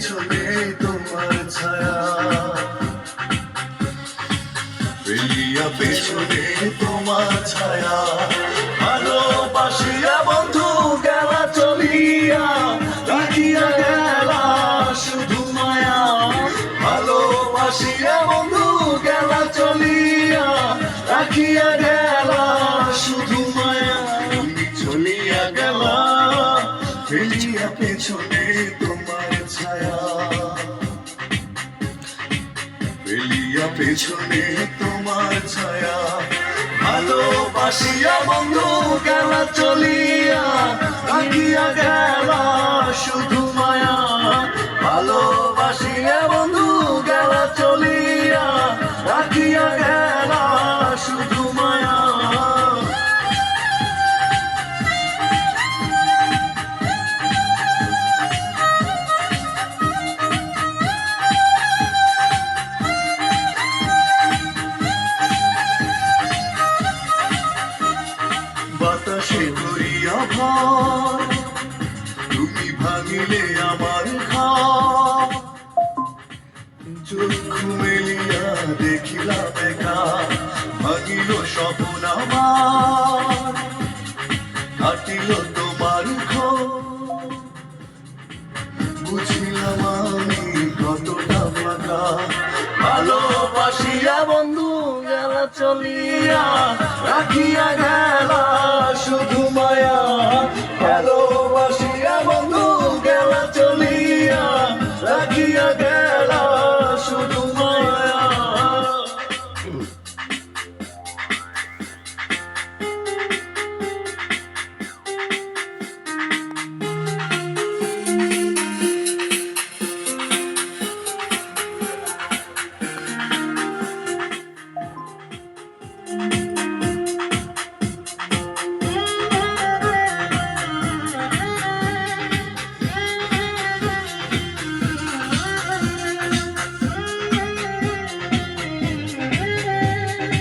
পেছনে তোমার ছায়া, ফেলিয়া পেছনে তোমার ছায়া। ভালোবাসিয়া বন্ধু গেলা চলিয়া, রাখিয়া গেলা শুধু মায়া। ভালোবাসিয়া বন্ধু গেলা চলিয়া, রাখিয়া গেলা শুধু মায়া। তুমি চলিয়া গেলা ফেলিয়া পেছনে তোমার ছায়া, ফেলিয়া পেছনে তোমার ছায়া। ভালোবাসিয়া বন্ধু গেলা চলিয়া, রাখিয়া গেলা শুধু মায়া। ভালোবাসিয়া বন্ধু গেলা চলিয়া, রাখিয়া গেলা শুধু মায়া। বাতাসে করিয়া ভর, তুমি ভাঙিলে আমার ঘর। চক্ষু মেলিয়া দেখিলাম একা, ভাঙিল স্বপ্ন আমার। কাটিল তোমার ঘর, বুঝিলাম আমি কতটা ফাঁকা। ভালোবাসিয়া বন্ধু গেলা চলিয়া, রাখিয়া গেলা শুধু